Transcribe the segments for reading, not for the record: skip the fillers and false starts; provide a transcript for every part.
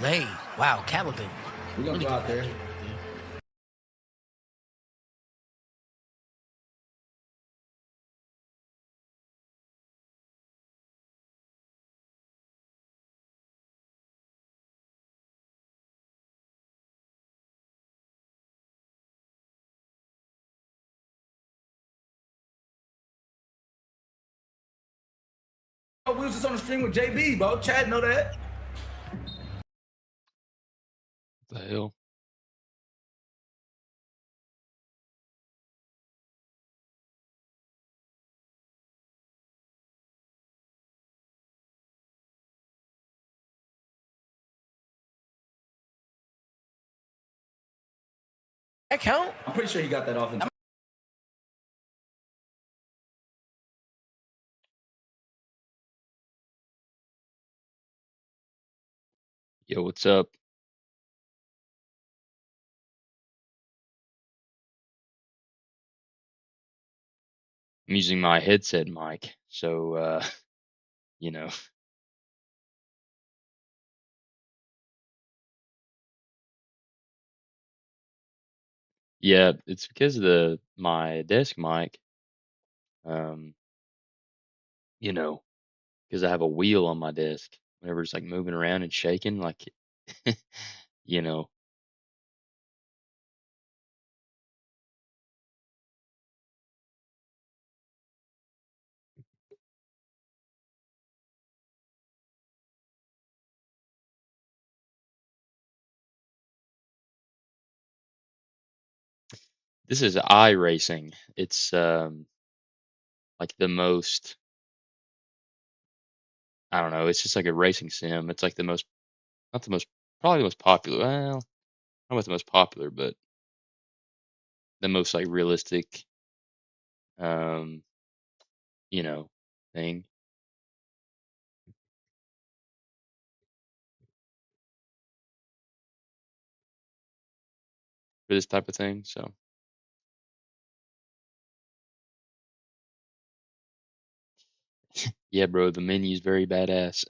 Hey, wow, Caliban. We're gonna go out there. Oh, we was just on the stream with JB, bro. Chad know that. The hell? That count? I'm pretty sure he got that off in time. Yo, what's up? I'm using my headset mic, so you know. Yeah, it's because of my desk mic. Um, you know, because I have a wheel on my desk. Whenever it's like moving around and shaking, like, you know, this is iRacing. It's like the most, I don't know, it's just like a racing sim. It's like the most, not the most, probably the most popular. Well, not about the most popular, but the most like realistic, um, you know, thing for this type of thing. So yeah, bro, the menu's very badass.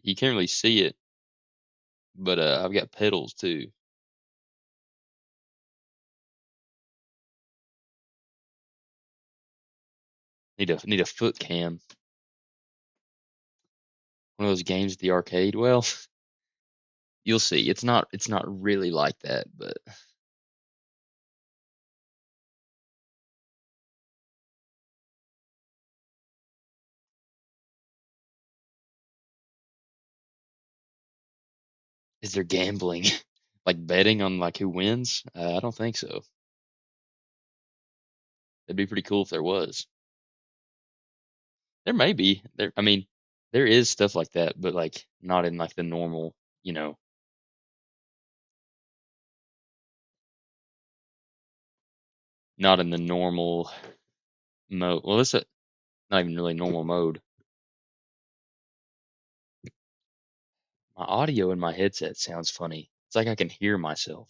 You can't really see it, but I've got pedals too. Need a foot cam. One of those games at the arcade. Well, you'll see. It's not really like that, but is there gambling? Like betting on like who wins? I don't think so. It'd be pretty cool if there was. There may be. There I mean, there is stuff like that, but like not in like the normal, you know, not in the normal mode. Well, it's not even really normal mode. My audio in my headset sounds funny. It's like I can hear myself.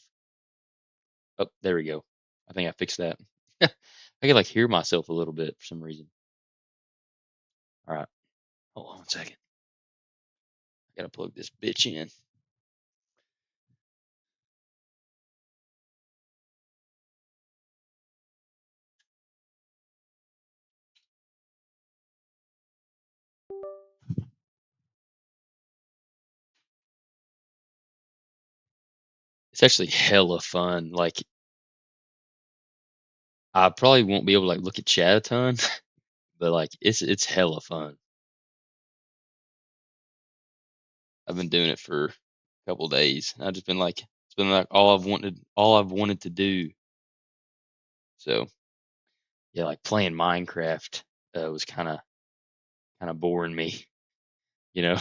Oh, there we go. I think I fixed that. I can like hear myself a little bit for some reason. All right, hold on 1 second. I gotta plug this bitch in. It's actually hella fun. Like, I probably won't be able to like look at chat a ton, but like it's hella fun. I've been doing it for a couple days. I've just been like it's been like all I've wanted to do. So yeah, like playing Minecraft was kind of boring me, you know.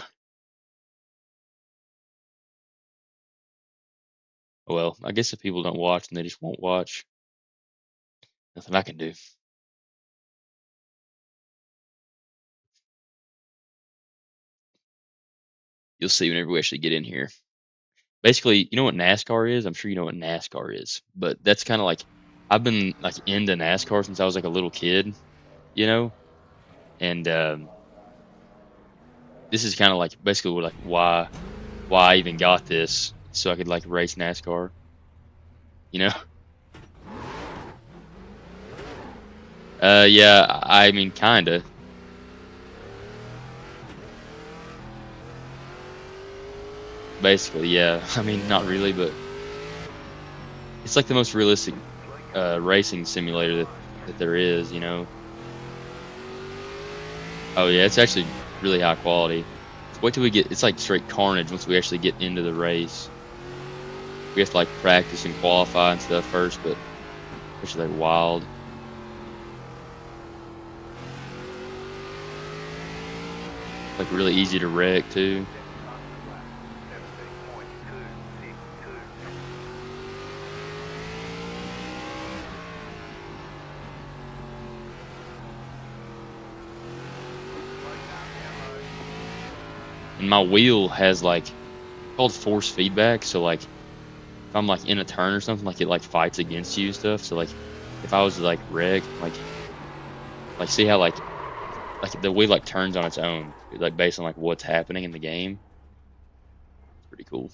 Well, I guess if people don't watch and they just won't watch, nothing I can do. You'll see whenever we actually get in here. Basically, you know what NASCAR is? I'm sure you know what NASCAR is, but that's kind of like I've been like into NASCAR since I was like a little kid, you know, and this is kind of like basically like why I even got this so I could like race NASCAR, you know. Yeah, I mean kinda. Basically, yeah. I mean not really, but it's like the most realistic racing simulator that there is, you know. Oh yeah, it's actually really high quality. Wait till we get it's like straight carnage once we actually get into the race. We have to like practice and qualify and stuff first, but it's like wild. Like really easy to wreck too. And my wheel has like called force feedback, so like if I'm like in a turn or something, like it like fights against you and stuff. So like if I was to like wreck, like see how like the wheel like turns on its own, like based on like what's happening in the game. It's pretty cool.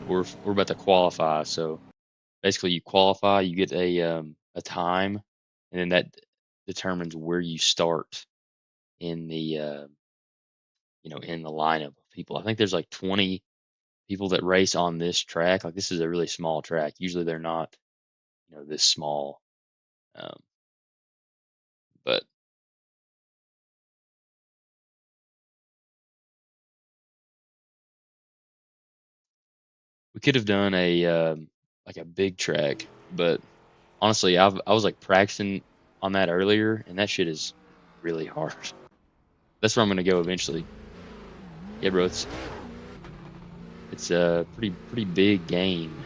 We're about to qualify, so basically you qualify, you get a time, and then that determines where you start in the in the lineup of people. I think there's like 20 people that race on this track. Like this is a really small track. Usually they're not, this small. Um, but we could have done a like a big track, but honestly, I was like practicing on that earlier, and that shit is really hard. That's where I'm gonna go eventually. Yeah, bro, it's a pretty big game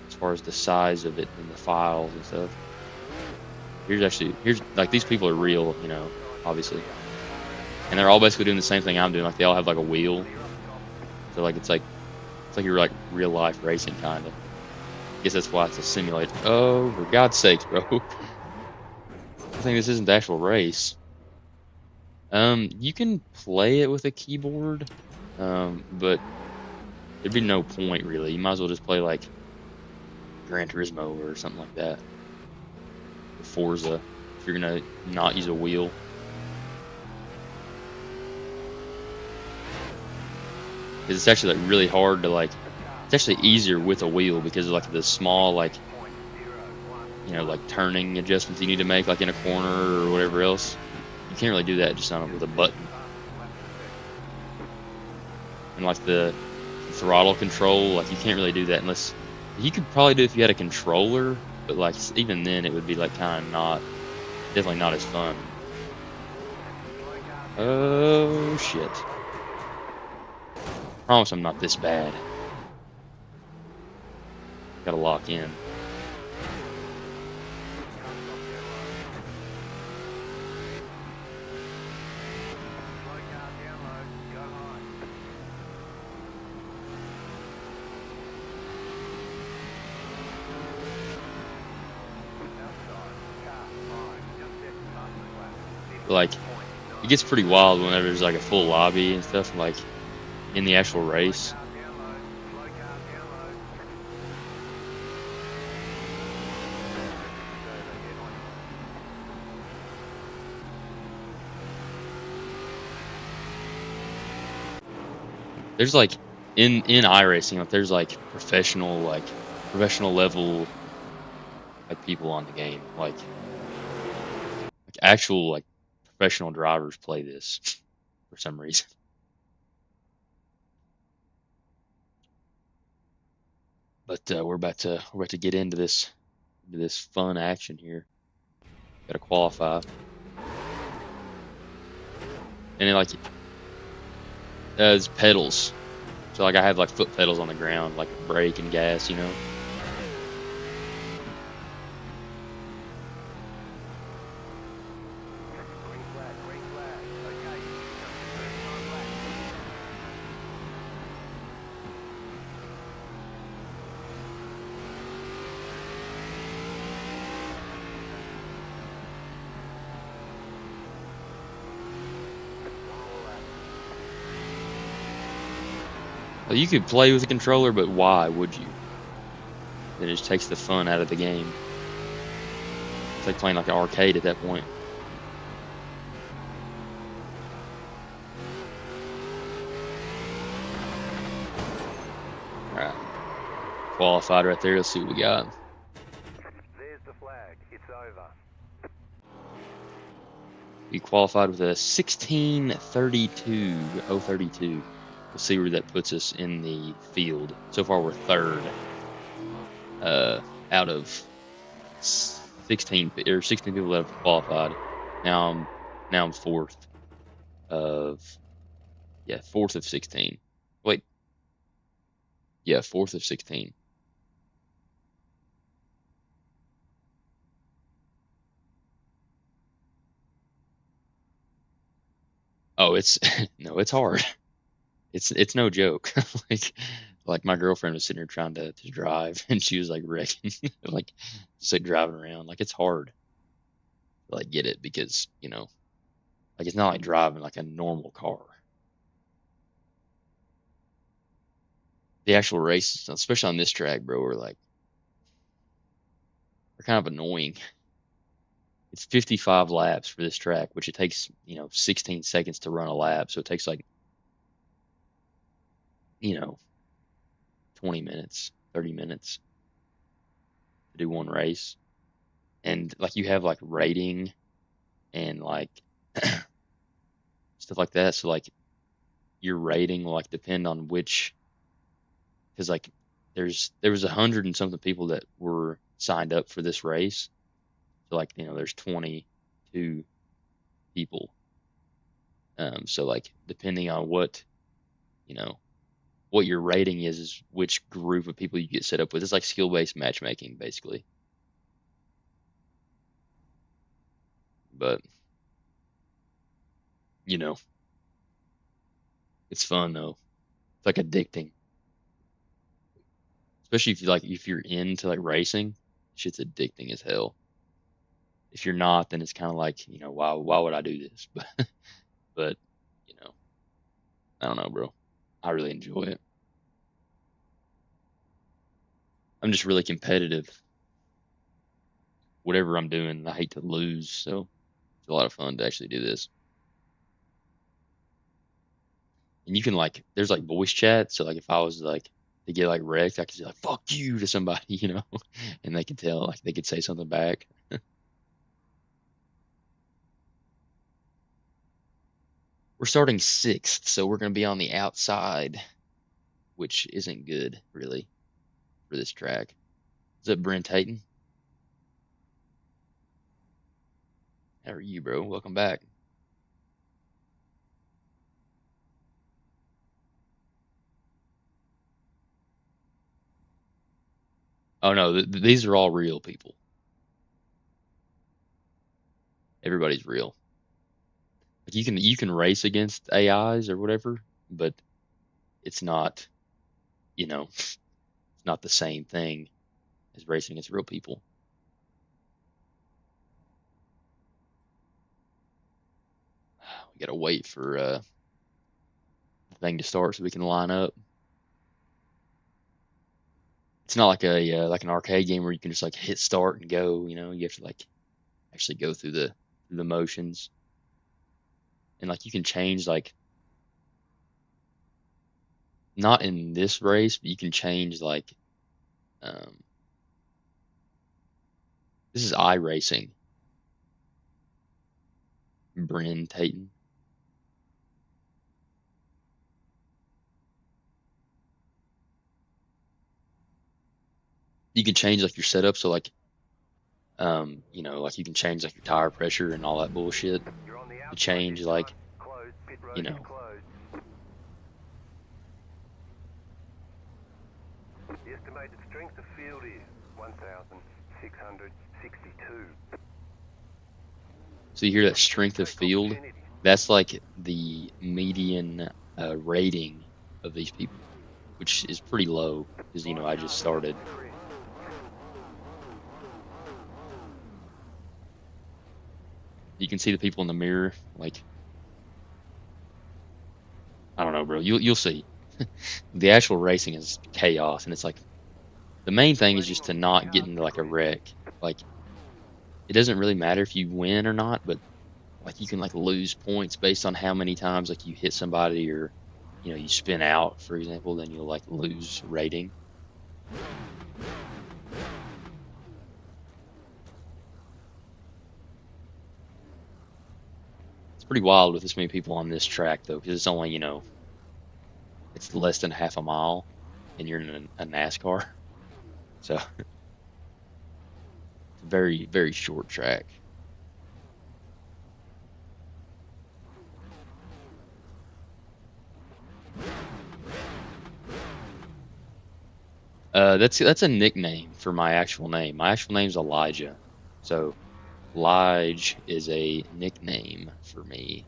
as far as the size of it and the files and stuff. Here's like these people are real, obviously, and they're all basically doing the same thing I'm doing. Like they all have like a wheel, so like it's like you're like real life racing kind of. I guess that's why it's a simulator. Oh, for God's sakes, bro! I think this isn't the actual race. You can play it with a keyboard, but there'd be no point really. You might as well just play like Gran Turismo or something like that. Or Forza, if you're gonna not use a wheel. Because it's actually like really hard to like. It's actually easier with a wheel because of like the small like turning adjustments you need to make like in a corner or whatever else. You can't really do that just with a button. And like the throttle control, like you can't really do that unless you could probably do it if you had a controller, but like even then it would be like kind of definitely not as fun. Oh shit. Promise I'm not this bad. Gotta lock in. But like it gets pretty wild whenever there's like a full lobby and stuff like in the actual race. There's like in iRacing, like there's like professional level like people on the game, like actual like professional drivers play this for some reason. But we're about to get into this fun action here. Got to qualify, and then like it's pedals. So like I have like foot pedals on the ground, like brake and gas, you know. Well, you could play with a controller, but why would you? Then it just takes the fun out of the game. It's like playing like an arcade at that point. All right, qualified right there. Let's see what we got. There's the flag. It's over. We qualified with a 16:32.032. We'll see where that puts us in the field. So far, we're third out of 16 people that have qualified. Now I'm fourth of fourth of 16. Wait, yeah, fourth of 16. Oh, it's no, it's hard. It's no joke. like like my girlfriend was sitting here trying to drive and she was like wrecking like just like driving around. Like it's hard to like get it because, like it's not like driving like a normal car. The actual races, especially on this track, bro, are kind of annoying. It's 55 laps for this track, which it takes, 16 seconds to run a lap. So it takes like, you know, 20 minutes, 30 minutes to do one race. And like you have like rating and like stuff like that. So like your rating will like depend on which, because like there was 100 and something people that were signed up for this race. So like there's 22 people. So like depending on you know what your rating is which group of people you get set up with. It's like skill based matchmaking basically. But you know it's fun though. It's like addicting, especially if you're into like racing. Shit's addicting as hell. If you're not, then it's kind of like why would I do this? But you know I don't know, bro. I really enjoy it. I'm just really competitive. Whatever I'm doing, I hate to lose, so it's a lot of fun to actually do this. And you can like, there's like voice chat, so like if I was like to get like wrecked, I could say like "fuck you" to somebody, and they could tell, like they could say something back. We're starting sixth, so we're gonna be on the outside, which isn't good really for this track. Is that Brent Hayton? How are you, bro? Welcome back. Oh no, these are all real people. Everybody's real. Like you can race against AIs or whatever, but it's not, it's not the same thing as racing against real people. We gotta wait for the thing to start so we can line up. It's not like a like an arcade game where you can just like hit start and go. You have to like actually go through the motions, and like you can change like not in this race, but you can change like um, this is iRacing. Bryn Tatum. You can change like your setup, so like you know, like you can change like your tire pressure and all that bullshit You're on the to outside change pit like, time. Closed. Pit road you is know, closed. The estimated strength of field is 1,662. so you hear that strength of Take field. opportunity. That's like the median rating of these people, which is pretty low because you know I just started. You can see the people in the mirror, like I don't know, bro. You'll see. The actual racing is chaos, and it's like the main thing is Waiting just on to pit not get car into pit like a ready. wreck. Like it doesn't really matter if you win or not, but like you can like lose points based on how many times like you hit somebody or you know you spin out, for example, then you'll like lose rating. It's pretty wild with this many people on this track though, because it's only, you know, it's less than half a mile and you're in a NASCAR. So it's a very, very short track. That's a nickname for my actual name. My actual name's Elijah. So Lige is a nickname for me,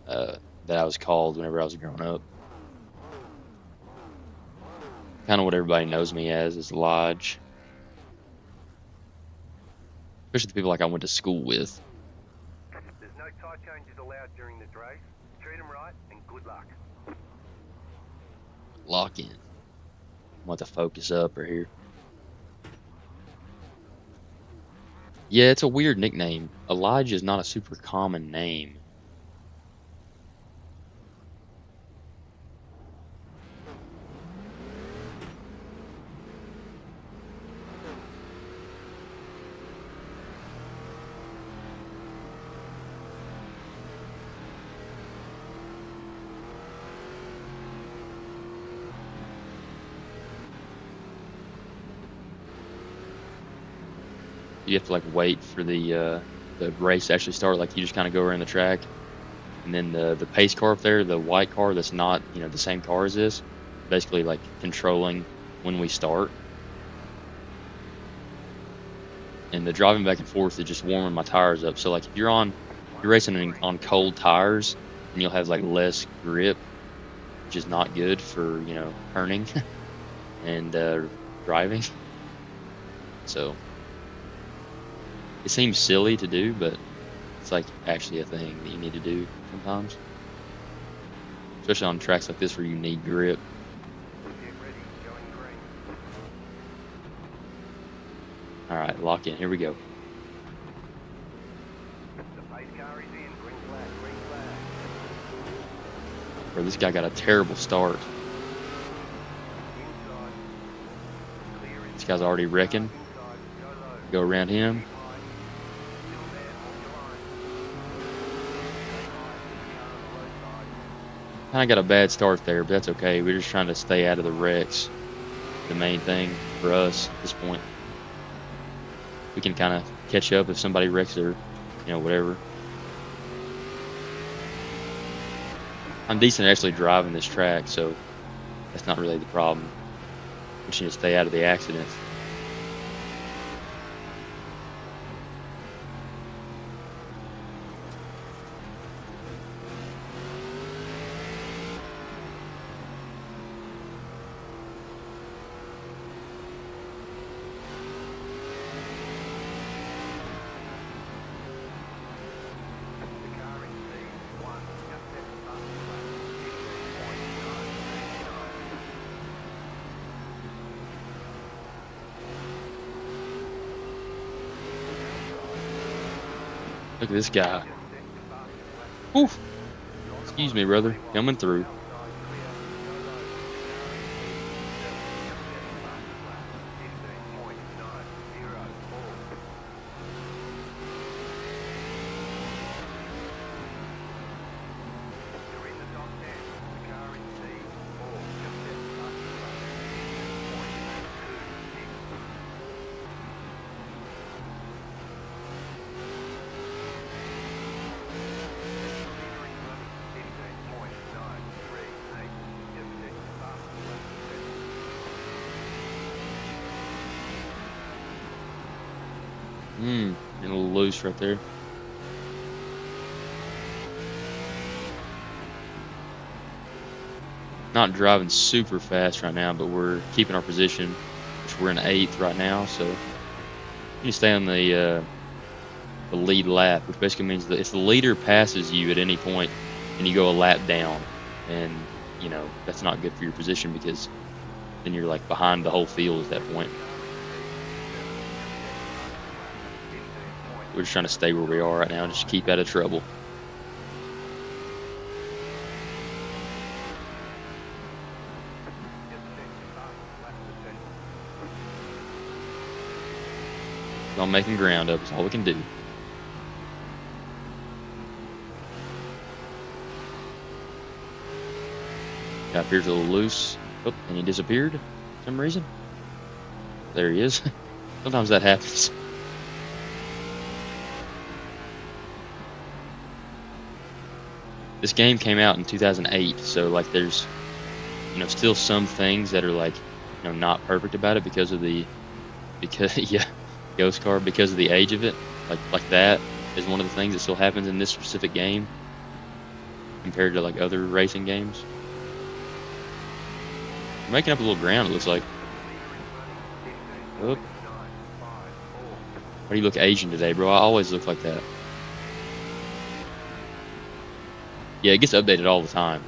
that I was called whenever I was growing up. Kind of what everybody knows me as is Lodge, especially the people like I went to school with. There's no tire changes allowed during this race. Treat them right and good luck. Lock in. I'm about to focus up right here. Yeah, it's a weird nickname. Elijah is not a super common name. You have to like wait for the race to actually start. Like you just kind of go around the track, and then the pace car up there, the white car that's not, you know, the same car as this, basically like controlling when we start. And the driving back and forth is just warming my tires up. So like if you're racing on cold tires, and you'll have like less grip, which is not good for, you know, turning and driving. So it seems silly to do, but it's like actually a thing that you need to do sometimes, especially on tracks like this where you need grip. Get ready. Going green. All right, lock in. Here we go. The pace car is in. Green flag. Green flag. Bro, this guy got a terrible start. Inside. Clear This guy's already wrecking. inside. Go low. Go around him. High. Still there. Off your line. Stay high. Car on the low side. Kind of got a bad start there, but that's okay. We're just trying to stay out of the wrecks. The main thing for us at this point. We can kind of catch up if somebody wrecks or, you know, whatever. I'm decent at actually driving this track, so that's not really the problem. We just need to stay out of the accidents. The car in C1. Just set the button lap. 15.989. Look at this guy. Just set the button lap. Whew. Excuse me, brother. Coming through. Outside clear. Go low. Getting a little loose right there. Not driving super fast right now, but we're keeping our position, which we're in 8th right now. So you can stay on the lead lap, which basically means that if the leader passes you at any point and you go a lap down, and you know that's not good for your position because then you're like behind the whole field at that point. We're just trying to stay where we are right now and just keep out of trouble. On making ground up is all we can do. Guy appears a little loose. Oh, and he disappeared for some reason. There he is. Sometimes that happens. This game came out in 2008, so like there's, you know, still some things that are like, you know, not perfect about it because yeah, ghost car, because of the age of it. Like that is one of the things that still happens in this specific game compared to like other racing games. We're making up a little ground, it looks like. Oop. Why do you look Asian today, bro? I always look like that. Yeah, it gets updated all the time.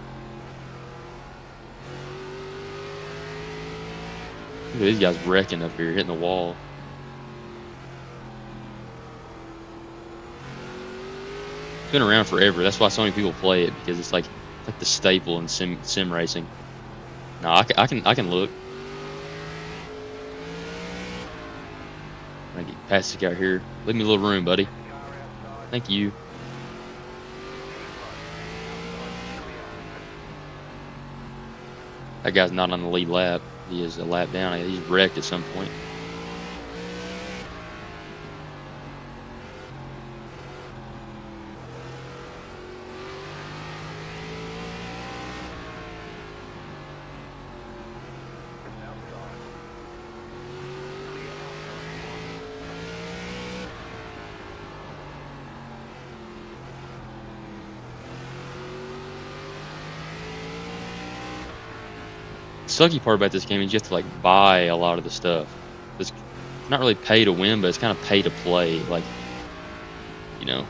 Look at these guys wrecking up here, hitting the wall. It's been around forever. That's why so many people play it, because it's like the staple in sim racing. No, I can look. I'm gonna get past this guy here. Leave me a little room, buddy. Thank you. That guy's not on the lead lap. He is a lap down. He's wrecked at some point. The sucky part about this game is you have to like buy a lot of the stuff. It's not really pay to win, but it's kind of pay to play. Like, you know,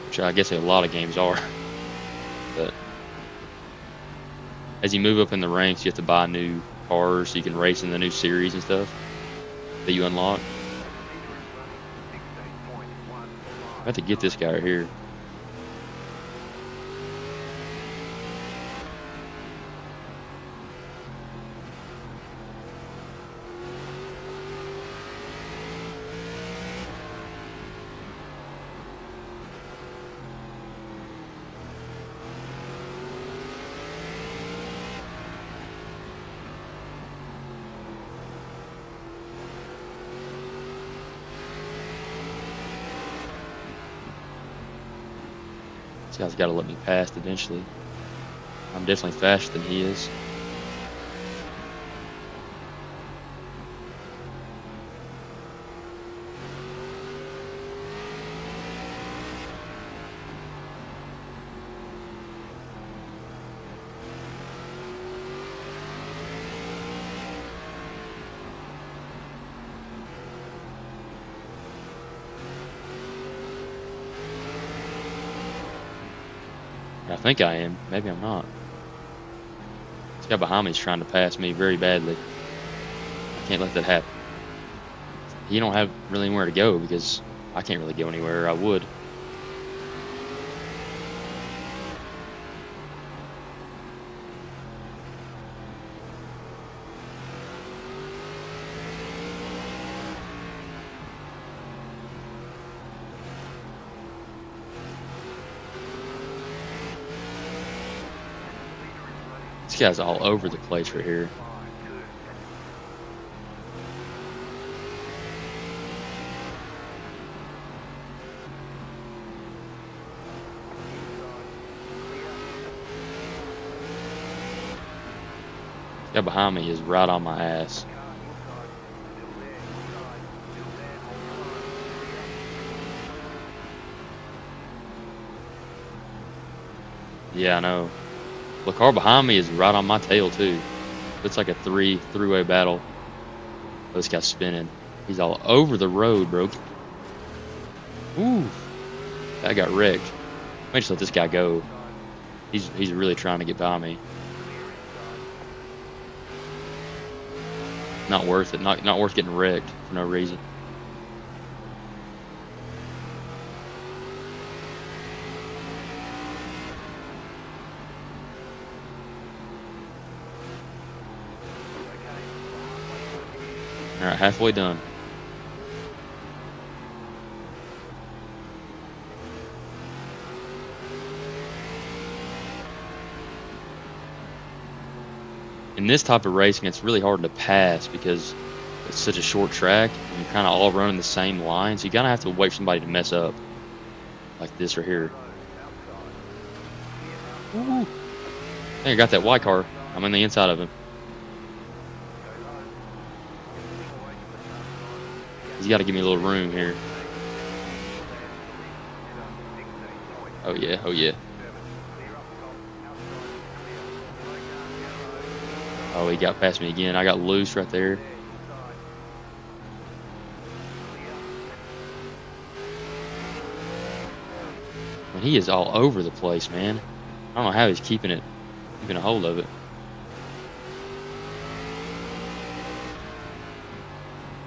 which I guess a lot of games are. But as you move up in the ranks, you have to buy new cars so you can race in the new series and stuff that you unlock. I have to get this guy right here. This guy's got to let me pass eventually. I'm definitely faster than he is. I think I am. Maybe I'm not. This guy behind me is trying to pass me very badly. I can't let that happen. He don't have really anywhere to go because I can't really go anywhere I would. This guy's all over the place right here. This guy behind me is right on my ass. Yeah, I know. The car behind me is right on my tail too. It's like a three-way battle. Oh, this guy's spinning. He's all over the road, bro. Ooh, I got wrecked. I may just let this guy go. He's really trying to get by me. Not worth it. Not worth getting wrecked for no reason. All right, halfway done. In this type of racing, it's really hard to pass because it's such a short track and you're kind of all running the same line. So you kind of have to wait for somebody to mess up, like this right here. Ooh. I think I got that white car. I'm in the inside of him. He's got to give me a little room here. Oh yeah, oh yeah. Oh, he got past me again. I got loose right there. And he is all over the place, man. I don't know how he's keeping a hold of it.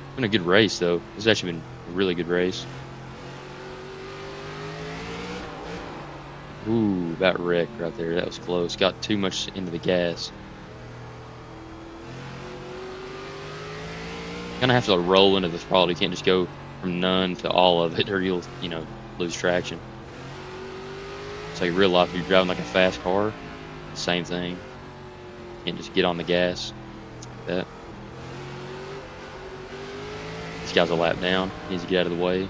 It's been a good race, though. This has actually been a really good race. Ooh, about wrecked right there. That was close. Got too much into the gas. Gonna have to roll into the throttle. You can't just go from none to all of it, or you'll, lose traction. It's like real life. If you're driving like a fast car, same thing. You can't just get on the gas like that. This guy's a lap down. He needs to get out of the way.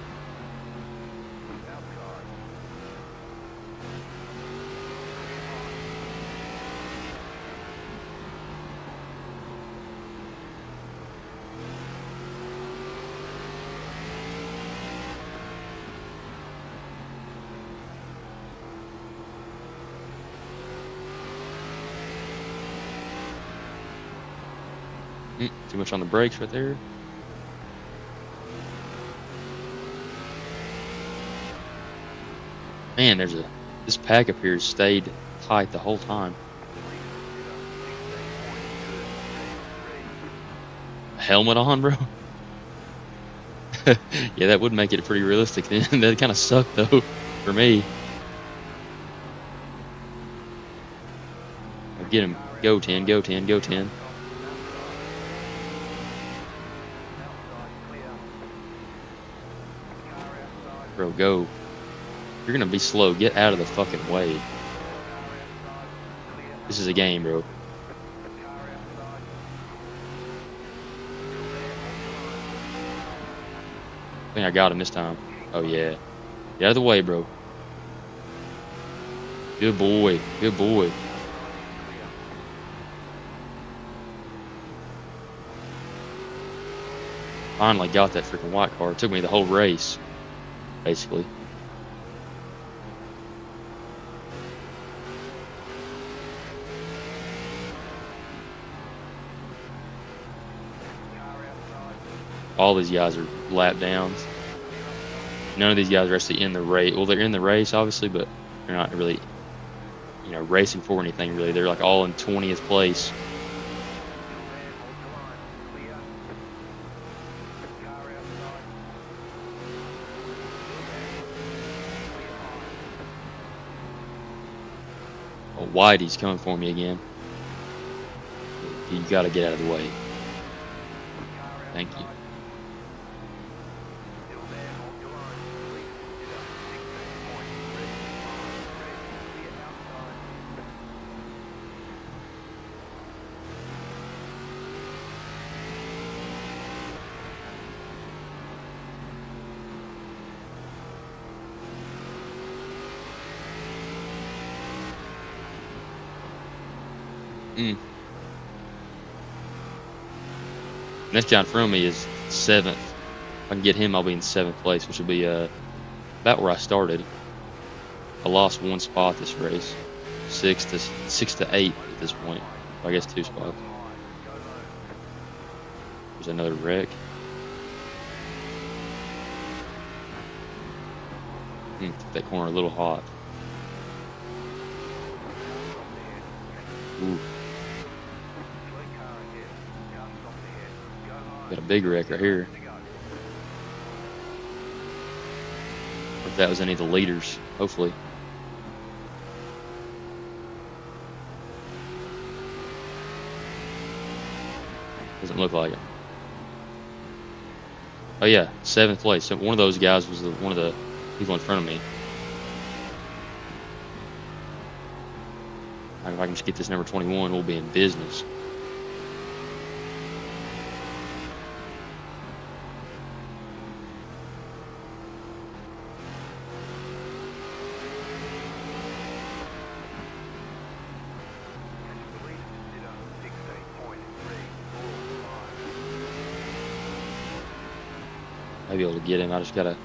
Too much on the brakes right there. Man, this pack up here stayed tight the whole time. Helmet on, bro? Yeah, that would make it pretty realistic then. That kind of sucked though for me. Get him. Go 10, go 10, go 10. Bro, go. You're gonna be slow. Get out of the fucking way. This is a game, bro. I think I got him this time. Oh yeah. Get out of the way, bro. Good boy. Good boy. Finally got that freaking white car. It took me the whole race, basically. All these guys are lap downs. None of these guys are actually in the race. Well, they're in the race, obviously, but they're not really, racing for anything, really. They're like all in 20th place. Oh, Whitey's coming for me again. You got to get out of the way. Thank you. Next guy in front of me is 7th. If I can get him, I'll be in 7th place, which will be about where I started. I lost one spot this race, 6 to 8 at this point. I guess 2 spots. There's another wreck. Took that corner a little hot. Ooh. Got a big wreck right here. Or if that was any of the leaders, hopefully. Doesn't look like it. Oh yeah, 7th place. So one of those guys was one of the people in front of me. If I can just get this number 21, we'll be in business. I'll be able to get him. I just gotta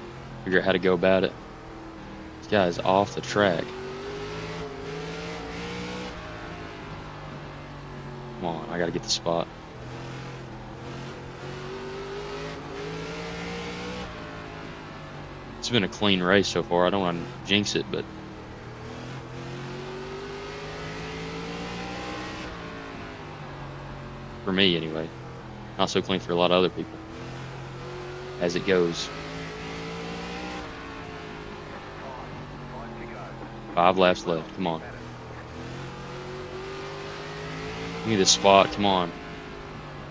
figure out how to go about it. This guy is off the track. Come on, I gotta get the spot. It's been a clean race so far. I don't want to jinx it, but for me anyway, not so clean for a lot of other people. As it goes. 5 laps left. Come on. Give me this spot. Come on.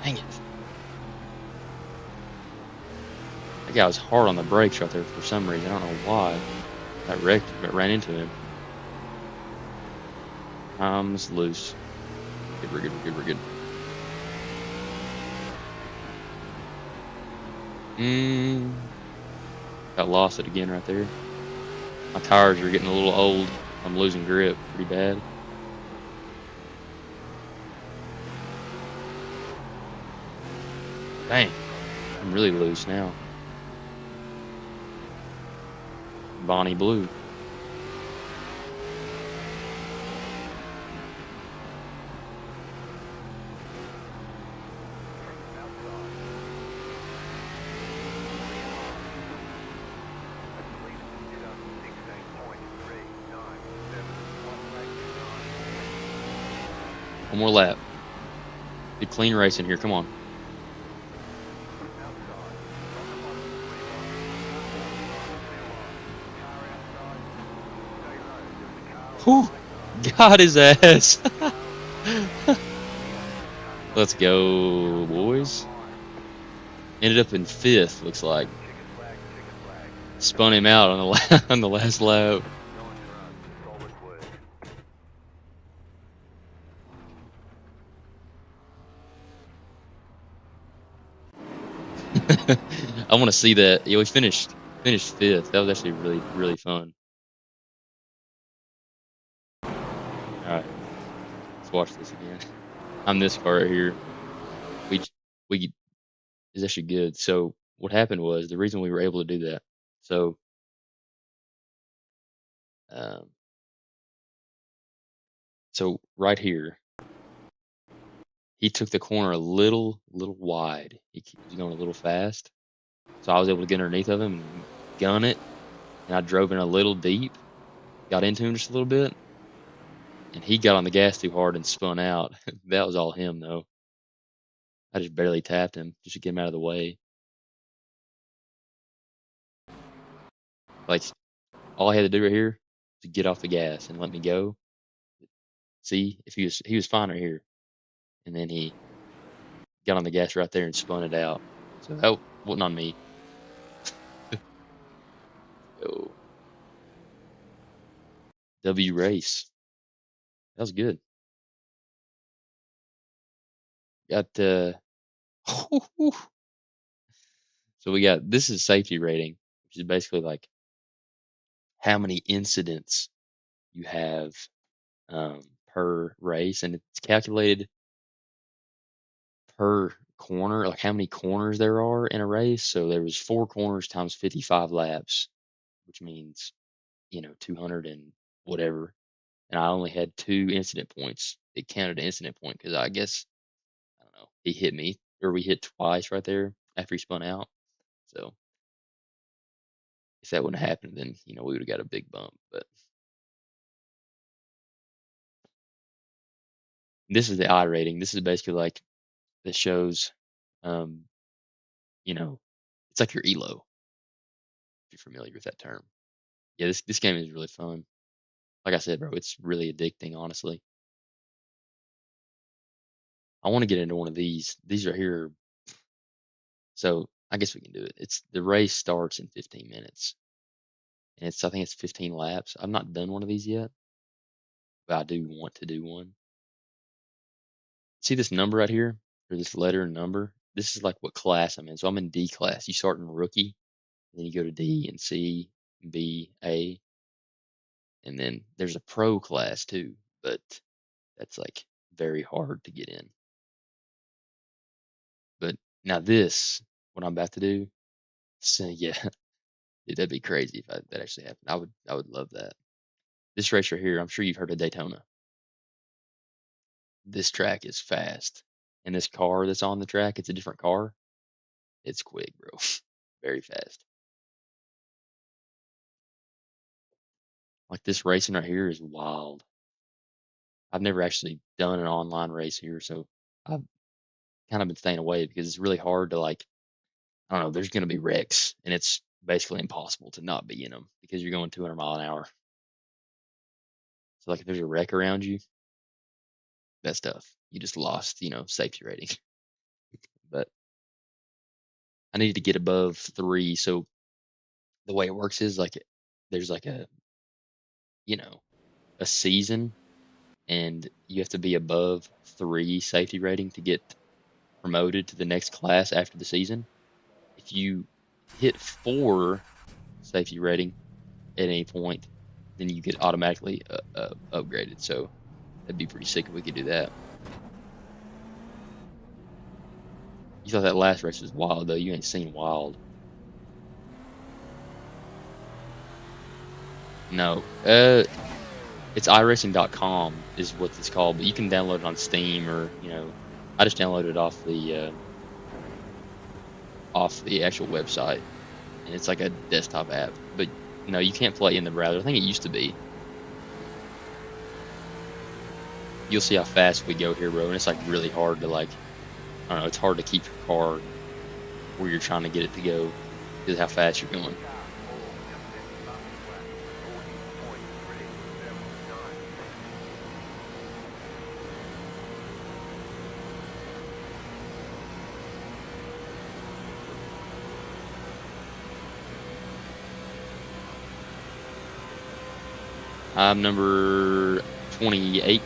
Dang it. That guy was hard on the brakes right there for some reason. I don't know why. Got wrecked, but ran into him. Time's loose. Good, we're good, we're good, we're good. Got lost it again right there. My tires are getting a little old. I'm losing grip pretty bad. Dang, I'm really loose now. Bonnie Blue. One more lap. Be clean race in here. Come on. Whew. Got his ass. Let's go, boys. Ended up in 5th, looks like. Spun him out on the on the last lap. I want to see that. Yeah, we finished 5th. That was actually really fun. All right, let's watch this again. I'm this car right here. We is actually good. So what happened was the reason we were able to do that. So um, so right here, he took the corner a little wide. He was going a little fast. So I was able to get underneath of him and gun it. And I drove in a little deep, got into him just a little bit. And he got on the gas too hard and spun out. That was all him, though. I just barely tapped him just to get him out of the way. Like, all I had to do right here was to get off the gas and let me go. See, if he was fine right here. And then he got on the gas right there and spun it out. So that wasn't on me. Yo. W race. That was good. Got so we got this is safety rating, which is basically like how many incidents you have per race, and it's calculated per corner, like how many corners there are in a race. So there was 4 corners times 55 laps, which means 200 and whatever. and I only had 2 incident points. It counted an incident point because I guess, I don't know, he hit me, or we hit twice right there after he spun out. So if that wouldn't have happened, then, we would have got a big bump. But this is the I rating. This is basically like, that shows, um, it's like your elo, if you're familiar with that term. Yeah, this game is really fun. Like I said, bro, it's really addicting, honestly. I want to get into one of these. These are here. So I guess we can do it. The race starts in 15 minutes, and I think it's 15 laps. I've not done one of these yet, but I do want to do one. See this number right here, or this letter and number? This is like what class I'm in. So I'm in D class. You start in rookie, and then you go to D and C, B, A, and then there's a pro class too, but that's like very hard to get in. But now this, what I'm about to do, so yeah, dude, that'd be crazy if that actually happened. I would love that. This race right here, I'm sure you've heard of Daytona. This track is fast, and this car that's on the track, it's a different car. It's quick, bro. Very fast. Like this racing right here is wild. I've never actually done an online race here, so I've kind of been staying away because it's really hard to, like, I don't know, there's going to be wrecks, and it's basically impossible to not be in them because you're going 200 mile an hour. So like if there's a wreck around you, that's tough. You just lost, safety rating. But I needed to get above 3. So the way it works is like there's like you know, a season, and you have to be above 3 safety rating to get promoted to the next class after the season. If you hit 4 safety rating at any point, then you get automatically upgraded. So that'd be pretty sick if we could do that. You thought that last race was wild, though. You ain't seen wild. No. It's iRacing.com is what it's called, but you can download it on Steam, or, I just downloaded it off the actual website, and it's like a desktop app. But no, you can't play in the browser. I think it used to be. You'll see how fast we go here, bro, and it's like really hard to, like, I don't know, it's hard to keep your car where you're trying to get it to go because of how fast you're going. I'm number 28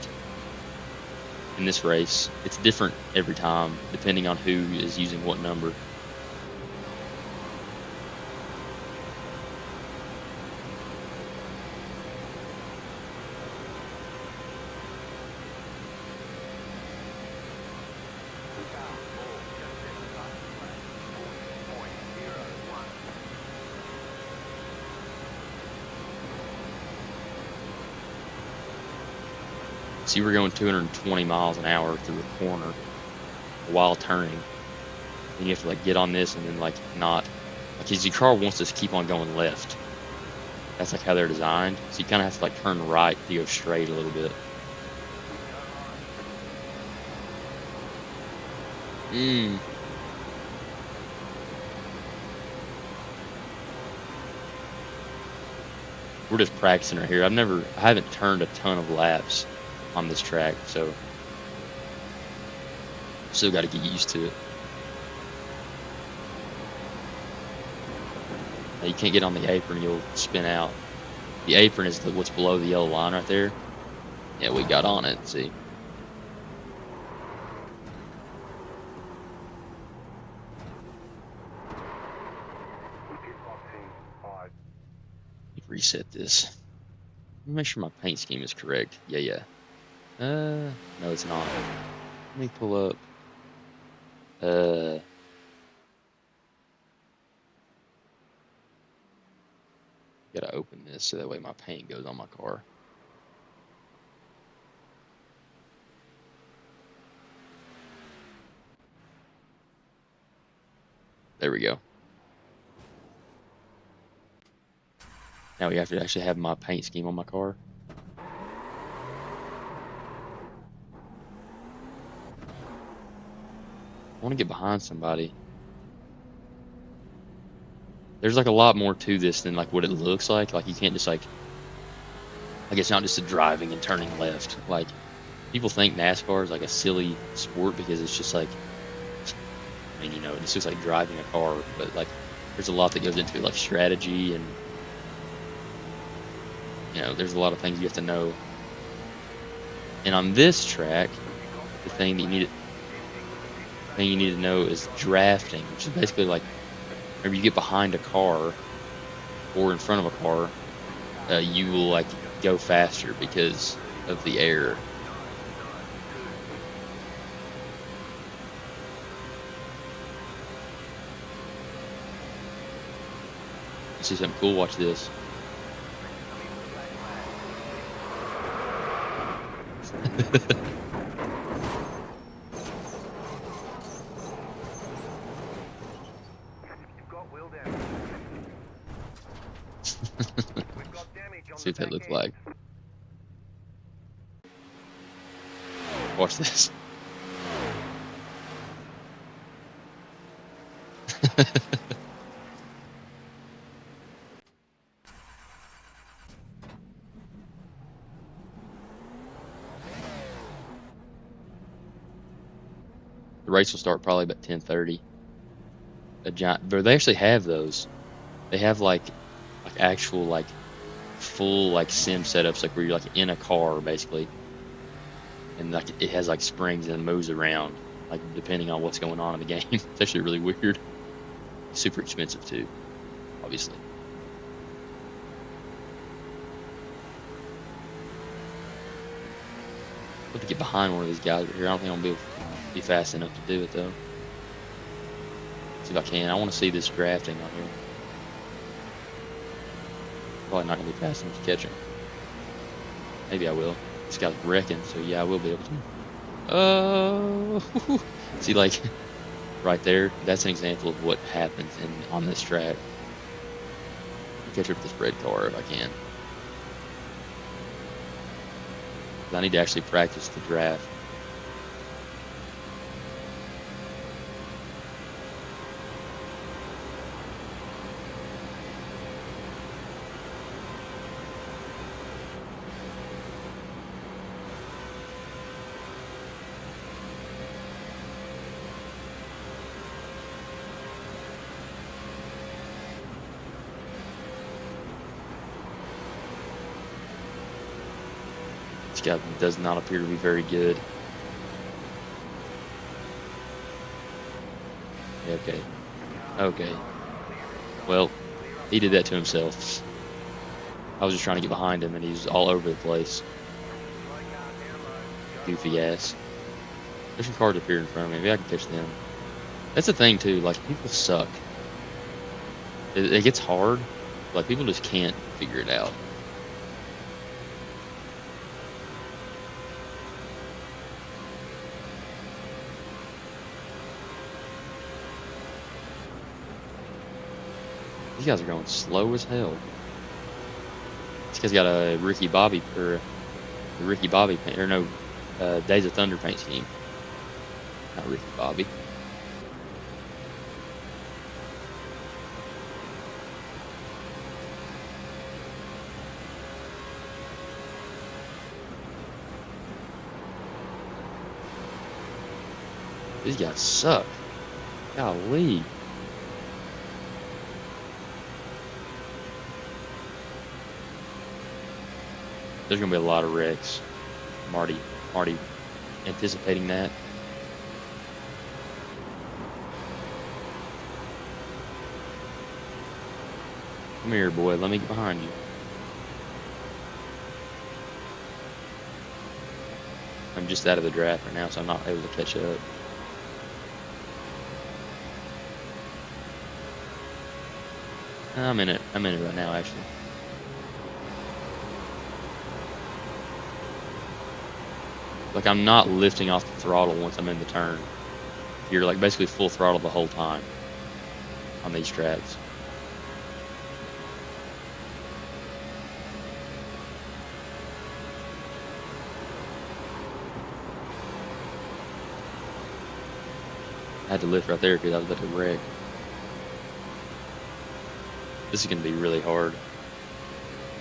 in this race. It's different every time, depending on who is using what number. See, we're going 220 miles an hour through a corner while turning. And you have to, like, get on this and then, like, not. Like, because your car wants us to keep on going left. That's, like, how they're designed. So you kind of have to, like, turn right to go straight a little bit. We're just practicing right here. I haven't turned a ton of laps on this track, so still got to get used to it. Now, you can't get on the apron, you'll spin out. The apron is what's below the yellow line right there. Yeah, we got on it, see. Reset this. Let me make sure my paint scheme is correct. Yeah. No, it's not. Let me pull up. Gotta open this so that way my paint goes on my car. There we go. Now we have to actually have my paint scheme on my car. I want to get behind somebody. There's like a lot more to this than like what it looks like. Like you can't just like it's not just a driving and turning left. Like people think NASCAR is like a silly sport because it's just like, I mean, you know, it's just like driving a car, but like there's a lot that goes into it, like strategy and, you know, there's a lot of things you have to know. And on this track, the thing that you need to know is drafting, which is basically like whenever you get behind a car or in front of a car, you will like go faster because of the air. You see something cool? Watch this. You've got wheel damage. We've got damage on See the what that back looks end. like. Watch this. The race will start probably about 10:30. A giant, but they actually have those. They have like actual like full like sim setups, like where you're like in a car basically, and like it has like springs and moves around, like depending on what's going on in the game. It's actually really weird. Super expensive too, obviously. Have to get behind one of these guys right here. I don't think I'm gonna be fast enough to do it though. See if I can. I want to see this drafting on here. Probably not gonna be fast enough to catch him. Maybe I will. This guy's wrecking, so yeah, I will be able to. Oh, see, like right there. That's an example of what happens on this track. I'll catch up with this red car if I can. I need to actually practice the draft. This guy does not appear to be very good. Okay. Okay. Well, he did that to himself. I was just trying to get behind him and he's all over the place. Goofy ass. There's some cars up here in front of me. Maybe I can catch them. That's the thing too, like people suck. It gets hard. Like people just can't figure it out. These guys are going slow as hell. This guy's got a Ricky Bobby paint, or no, Days of Thunder paint scheme. Not Ricky Bobby. These guys suck. Golly. There's gonna be a lot of wrecks. I'm already anticipating that. Come here, boy. Let me get behind you. I'm just out of the draft right now, so I'm not able to catch up. I'm in it right now, actually. Like, I'm not lifting off the throttle once I'm in the turn. You're like basically full throttle the whole time. on these tracks. I had to lift right there because I was about to wreck. This is going to be really hard.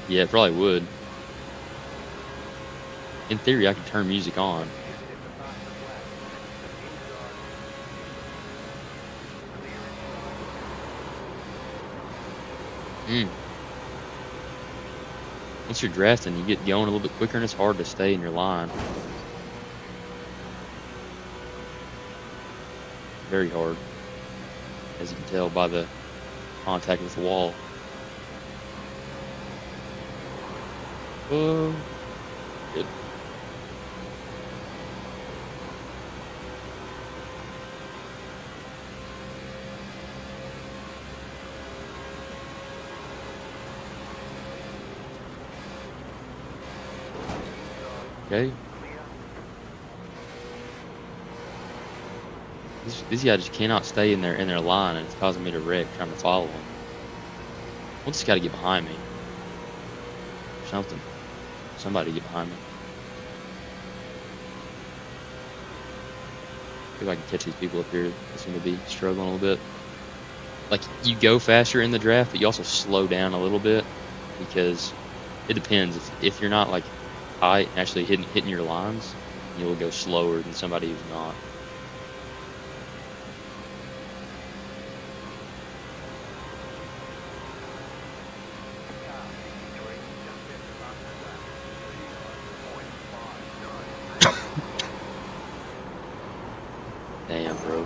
Yeah, it probably would. In theory, I could turn music on. Once you're drafting, you get going a little bit quicker and it's hard to stay in your line. Very hard, as you can tell by the contact with the wall. Whoa. Good. Okay. These guys just cannot stay in their line, and it's causing me to wreck trying to follow them. We'll just got to get behind me. Or something. Somebody get behind me. See if I can catch these people up here that seem to be struggling a little bit. Like, you go faster in the draft, but you also slow down a little bit because it depends. If you're not like high and actually hitting your lines, you'll go slower than somebody who's not. Damn, bro.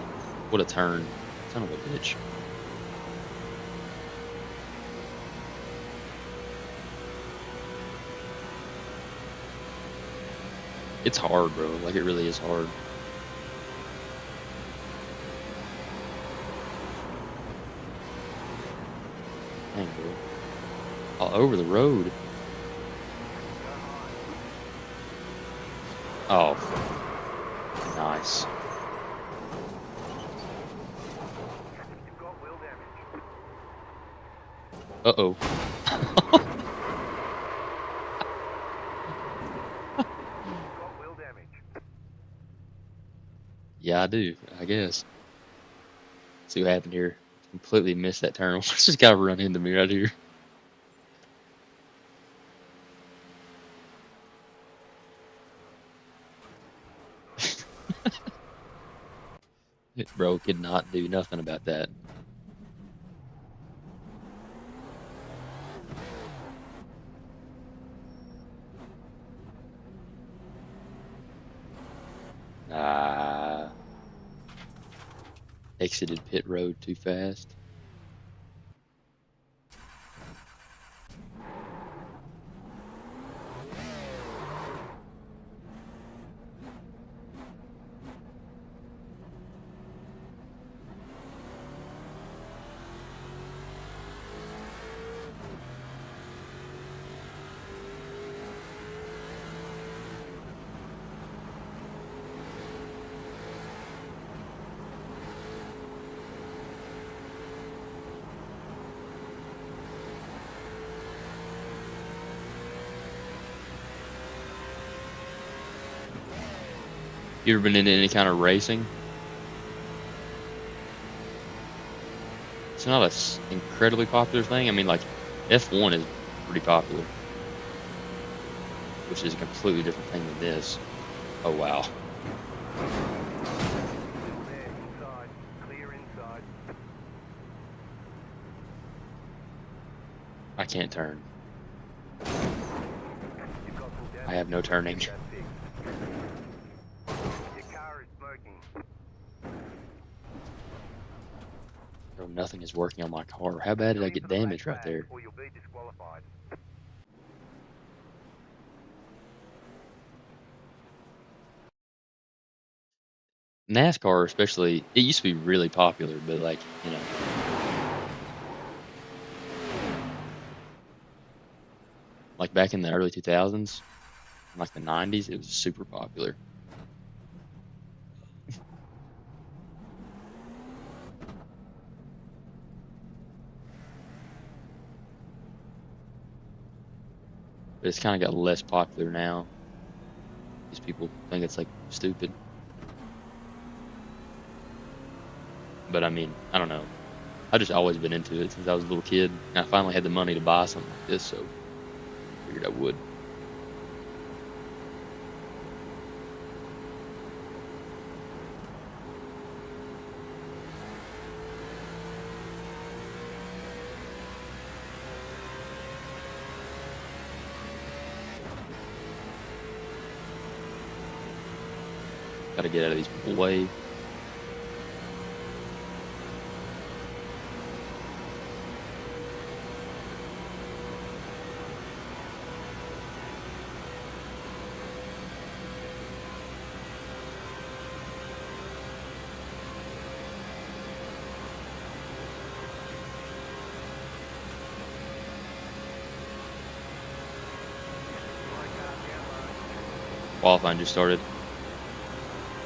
What a turn. Son of a bitch. It's hard, bro. Like, it really is hard. Dang, bro. All over the road. Oh. Nice. Uh-oh. Yeah, I do, I guess. See what happened here. Completely missed that turn. Watch this guy run into me right here. Bro could not do nothing about that. Exited pit road too fast. You ever been into any kind of racing? It's not an incredibly popular thing. I mean, like, F1 is pretty popular, which is a completely different thing than this. Oh, wow. I can't turn. I have no turning. Bro, nothing is working on my car. How bad did I get damaged right there? NASCAR especially, it used to be really popular, but like, you know. Like back in the early 2000s, like the 90s, it was super popular. but it's kind of got less popular now because people think it's like stupid. But I mean, I don't know. I've just always been into it since I was a little kid, and I finally had the money to buy something like this, so I figured I would. Got to get out of these way. Qualifying just started.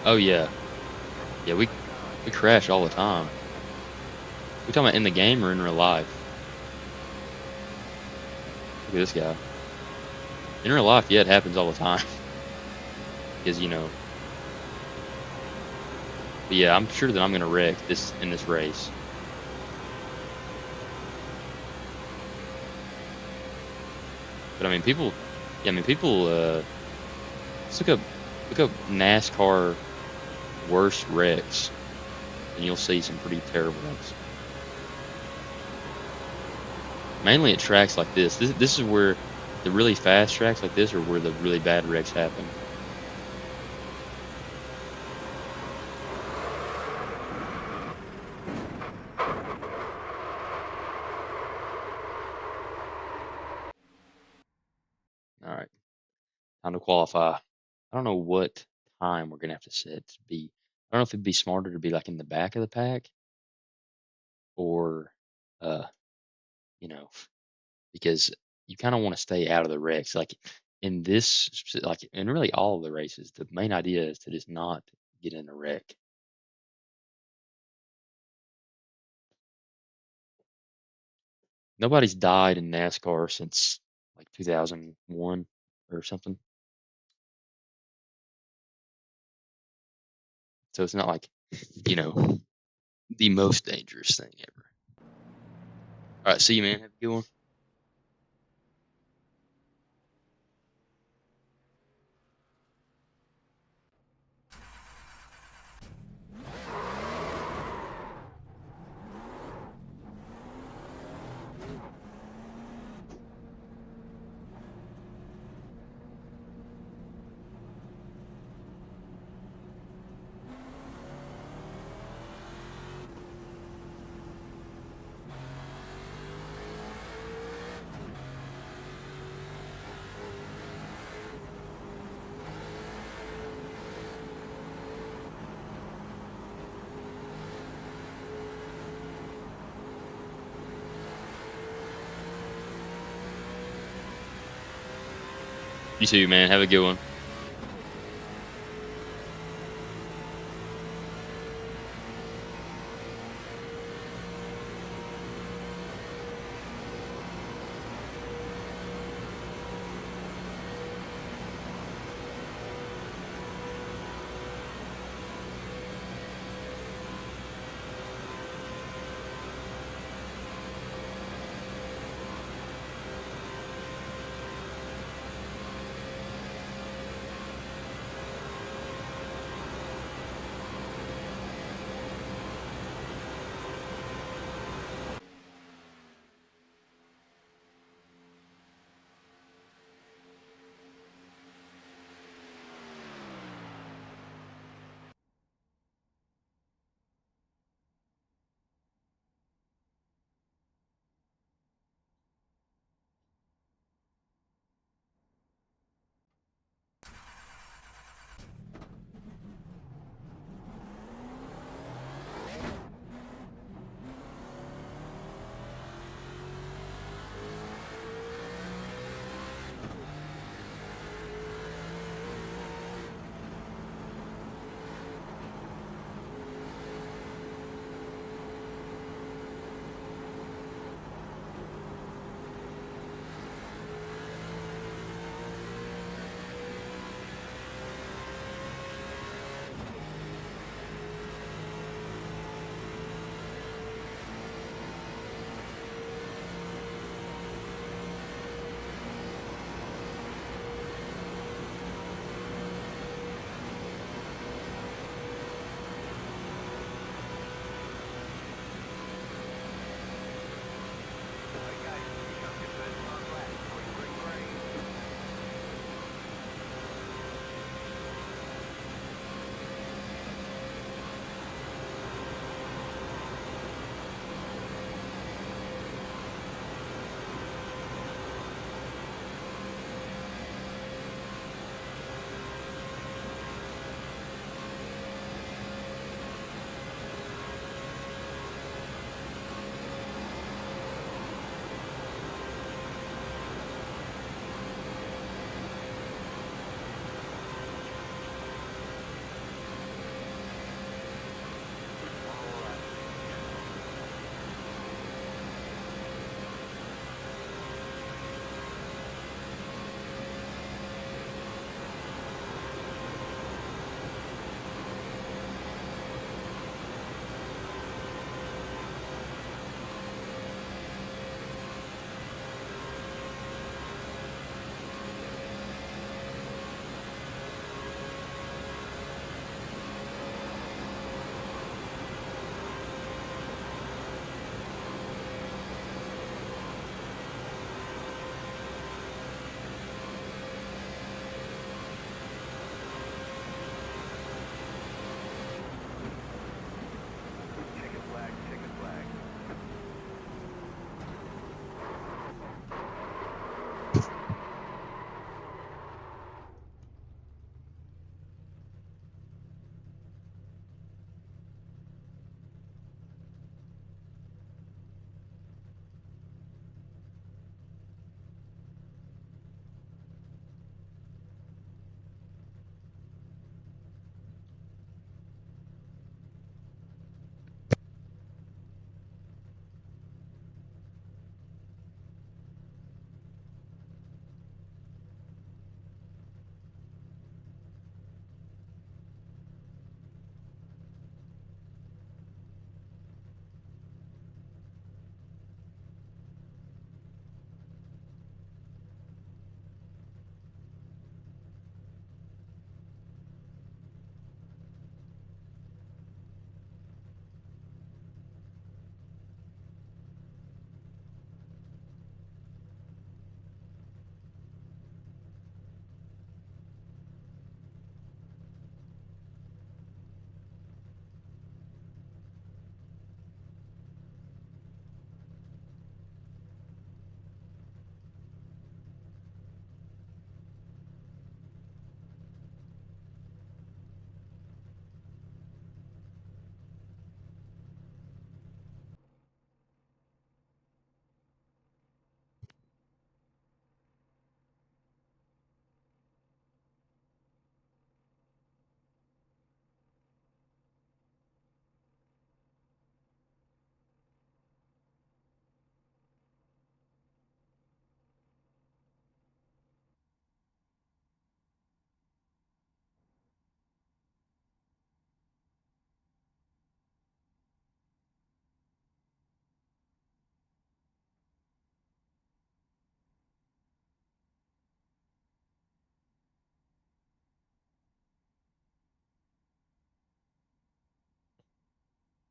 Oh yeah, yeah. We crash all the time. We talking about in the game or in real life? Look at this guy. In real life, yeah, it happens all the time. Because you know. But yeah, I'm sure that I'm gonna wreck in this race. But I mean, people. Yeah, I mean, people. Let's look up NASCAR worst wrecks, and you'll see some pretty terrible ones. Mainly at tracks like this. This is where the really fast tracks like this are where the really bad wrecks happen. All right, time to qualify. I don't know what time we're gonna have to set to be. I don't know if it'd be smarter to be like in the back of the pack, or, uh, you know, because you kind of want to stay out of the wrecks. Like in this, like in really all of the races, the main idea is to just not get in a wreck. Nobody's died in NASCAR since like 2001 or something. So it's not like, you know, the most dangerous thing ever. All right, see you, man. Have a good one. You too, man. Have a good one.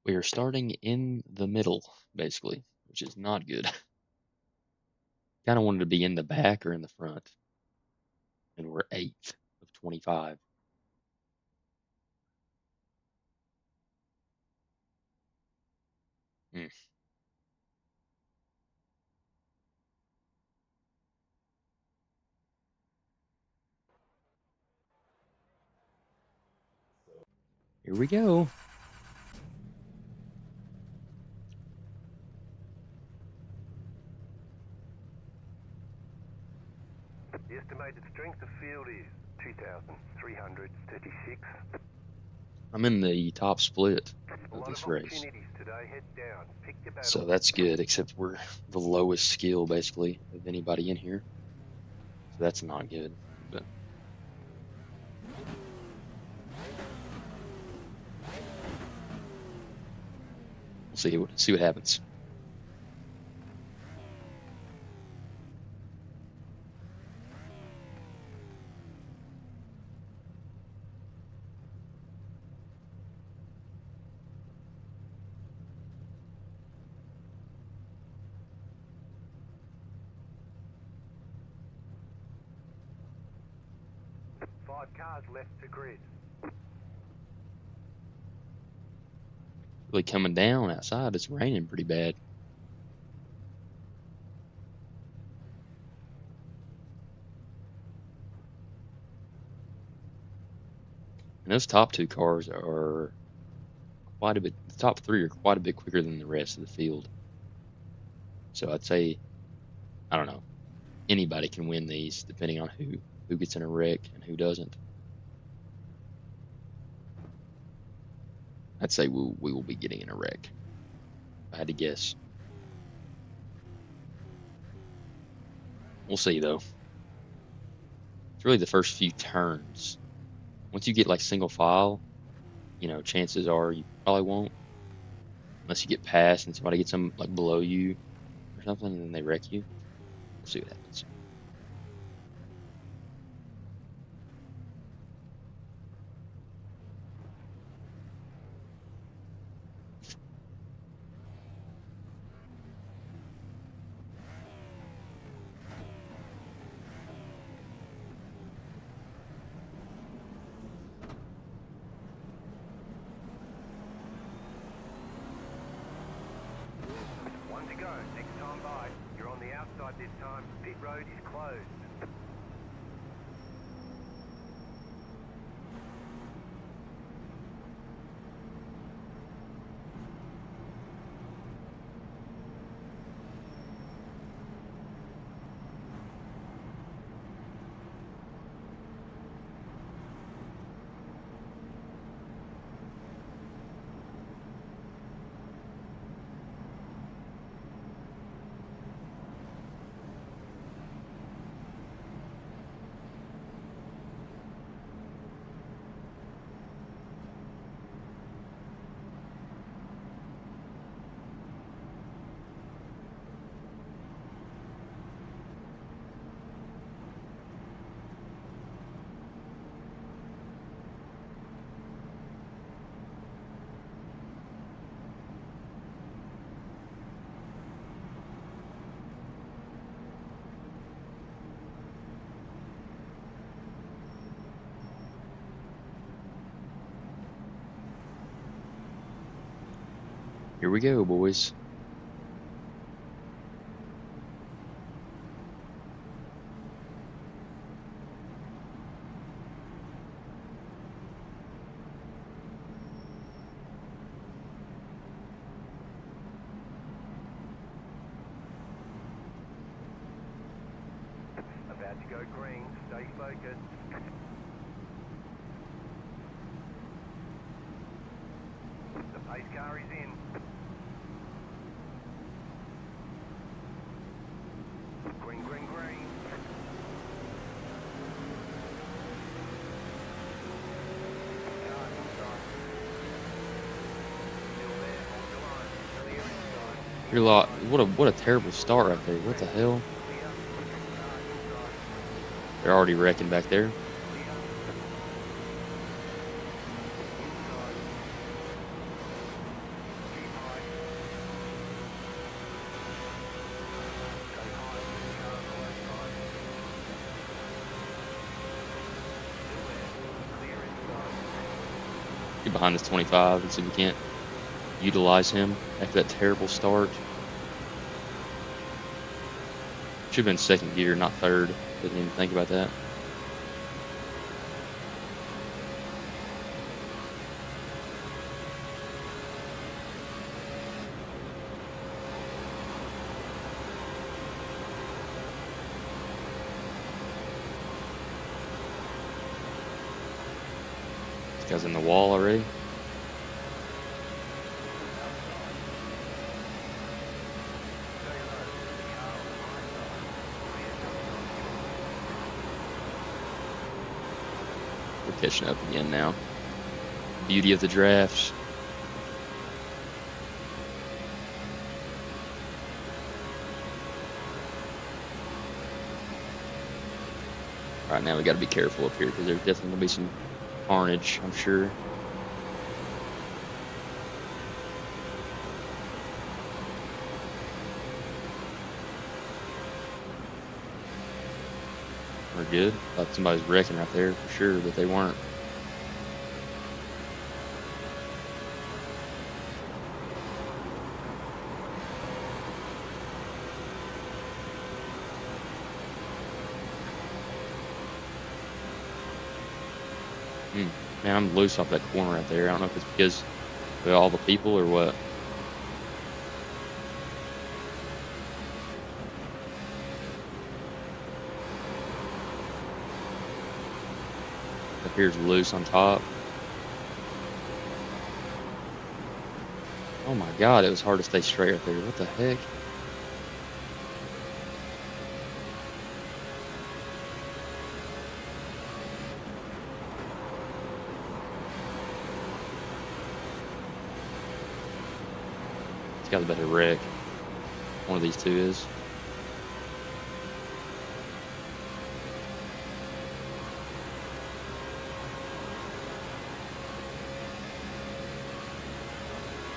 We are starting in the middle, basically, which is not good. Kind of wanted to be in the back or in the front, and we're 8th of 25. Mm, Here we go. The estimated strength of field is 2,336. I'm in the top split A of lot of this race, opportunities today. Head down. Pick your so battle. that's good, except we're the lowest skill, basically, of anybody in here. So that's not good, but we'll see what happens. Five cars left to grid. Really coming down outside. It's raining pretty bad. And those top two cars are quite a bit, the top three are quite a bit quicker than the rest of the field. So I'd say, I don't know, anybody can win these depending on who gets in a wreck and who doesn't. I'd say we will be getting in a wreck, if I had to guess. We'll see though. It's really the first few turns. Once you get like single file, chances are you probably won't, unless you get past and somebody gets them like below you or something, and then they wreck you. We'll see what happens. One to go. Next time by. You're on the outside this time. Pit road is closed. Here we go, boys. About to go green. Stay focused. The pace car is in. Green, green, green. Car inside. Still there. Hold the line. Clear inside. You're lot. What a terrible start right there. What the hell? Clear. Car inside. They're already wrecking back there. Get behind this 25 and see if we can't utilize him after that terrible start. Should have been second gear, not third. Didn't even think about that. This guy's in the wall already. We're catching up again now. Beauty of the drafts. Right now we got to be careful up here because there's definitely going to be some carnage, I'm sure. We're good. Thought somebody's wrecking right there for sure, but they weren't. Man, I'm loose off that corner right there. I don't know if it's because of all the people or what. Up here's loose on top. Oh my god, it was hard to stay straight right there. What the heck? It's got a better wreck. One of these two is.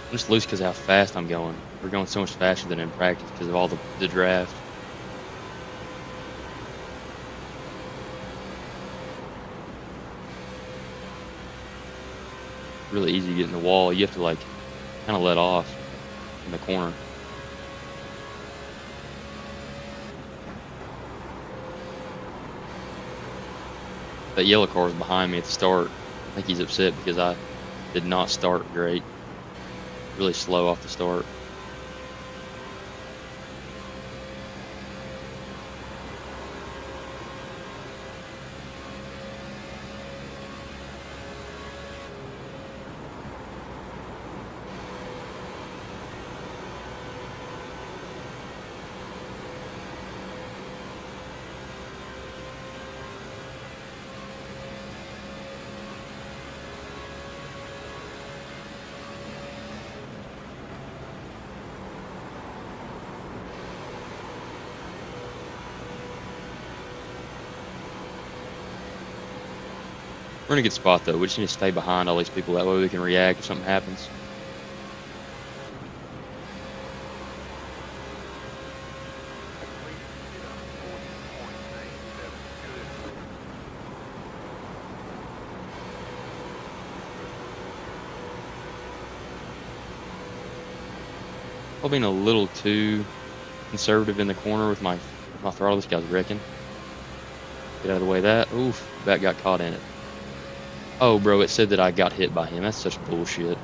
I'm just loose because of how fast I'm going. We're going so much faster than in practice because of all the draft. Really easy to get in the wall. You have to like kind of let off in the corner. That yellow car was behind me at the start. I think he's upset because I did not start great. Really slow off the start. We're in a good spot though. We just need to stay behind all these people. That way we can react if something happens. Probably being a little too conservative in the corner with my throttle. This guy's wrecking. Get out of the way of that. Oof, that got caught in it. Oh, bro, it said that I got hit by him. That's such bullshit.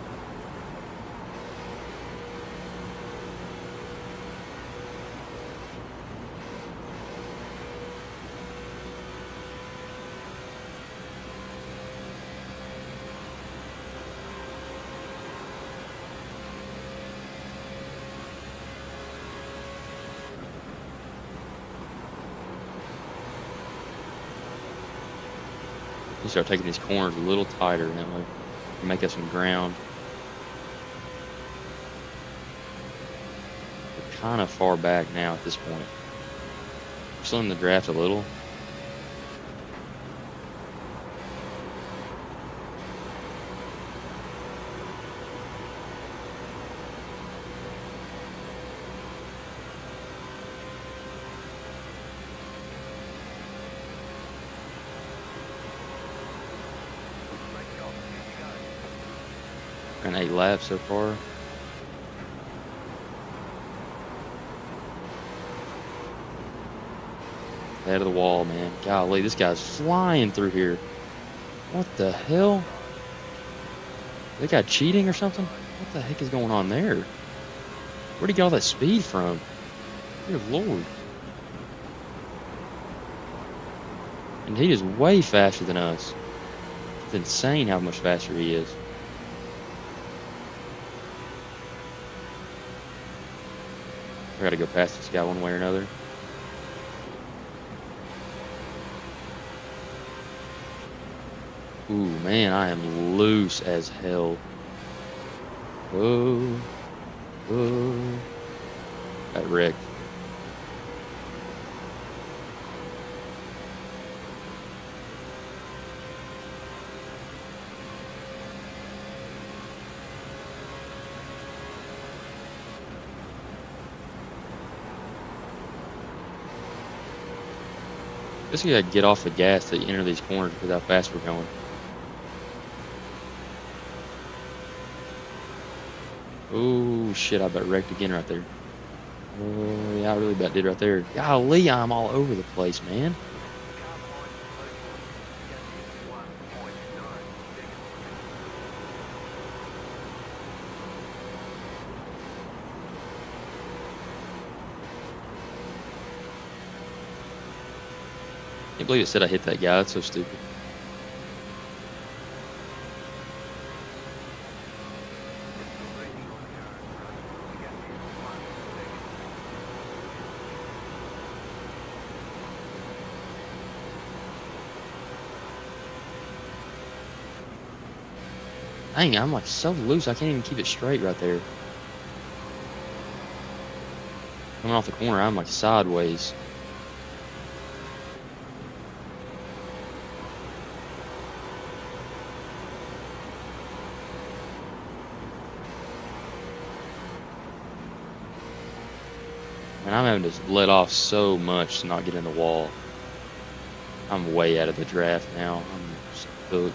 You start taking these corners a little tighter, and that way you make up some ground. We're kind of far back now at this point. We're slowing the draft a little. Ran 8 laps so far. Head of the wall, man. Golly, this guy's flying through here. What the hell? They got cheating or something? What the heck is going on there? Where'd he get all that speed from? Good lord. And he is way faster than us. It's insane how much faster he is. I gotta go past this guy one way or another. Ooh, man, I am loose as hell. Whoa. Whoa. Got wrecked. Just gotta get off the gas to enter these corners because how fast we're going. Oh shit, I about wrecked again right there. Oh yeah, I really about did right there. Golly, I'm all over the place, man. Can't believe it said I hit that guy. That's so stupid. Dang, I'm like so loose, I can't even keep it straight right there. Coming off the corner, I'm like sideways. And I'm having to let off so much to not get in the wall. I'm way out of the draft now. I'm stuck.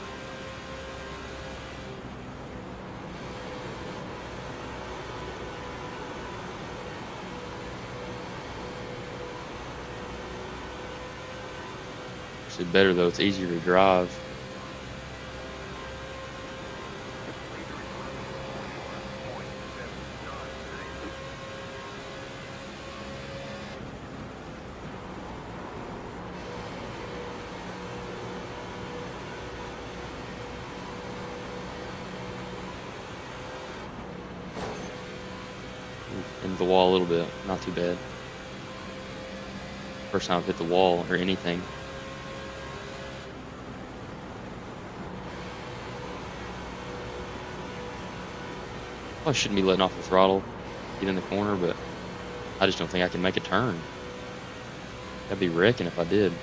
honestly better though. It's easier to drive. Into the wall a little bit. Not too bad. First time I've hit the wall or anything. I shouldn't be letting off the throttle, get in the corner, but I just don't think I can make a turn. I'd be wrecking if I did.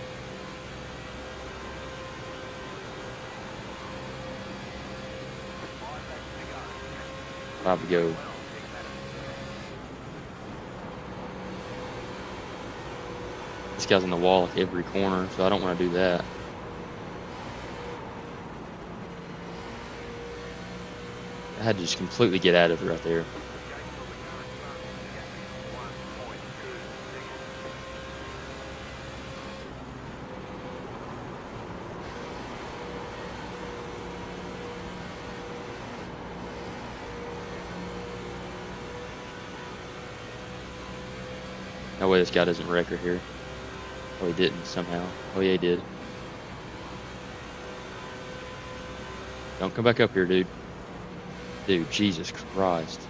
5 to go. This guy's in the wall like every corner, so I don't want to do that. I had to just completely get out of it right there. No way this guy doesn't wreck her here. Oh, he didn't somehow. Oh, yeah, he did. Don't come back up here, dude. Dude, Jesus Christ.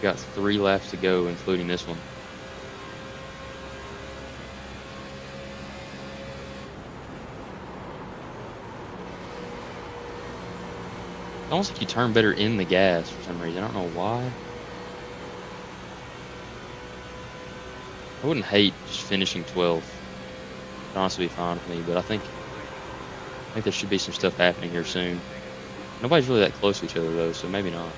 Got 3 laps to go, including this one. It's almost like you turn better in the gas for some reason. I don't know why. I wouldn't hate just finishing 12th. It'd honestly be fine with me, but I think there should be some stuff happening here soon. Nobody's really that close to each other though, so maybe not.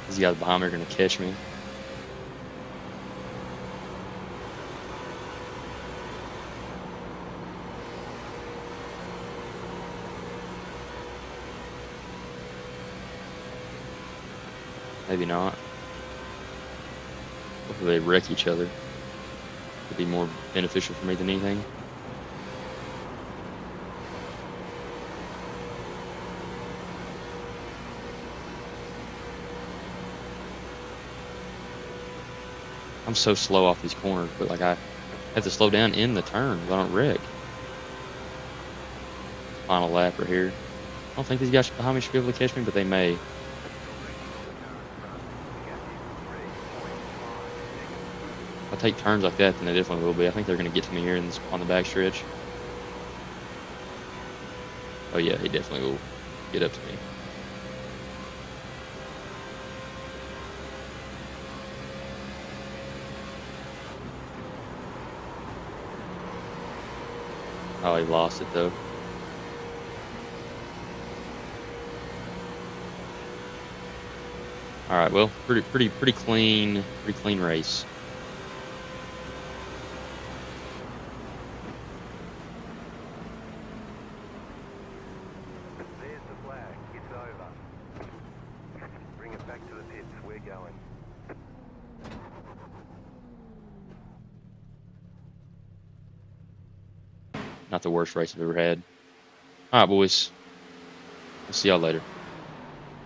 These guys behind me are going to catch me. Maybe not. Hopefully they wreck each other. Could be more beneficial for me than anything. I'm so slow off these corners, but like I have to slow down in the turns. I don't wreck. Final lap right here. I don't think these guys behind me should be able to catch me, but they may. If I take turns like that, then they definitely will be. I think they're going to get to me here on the back stretch. Oh yeah, he definitely will get up to me. Oh, he lost it though. All right, well, pretty clean race. There's the flag. It's over. Bring it back to the pits. We're going. Not the worst race I've ever had. All right, boys. We'll see y'all later.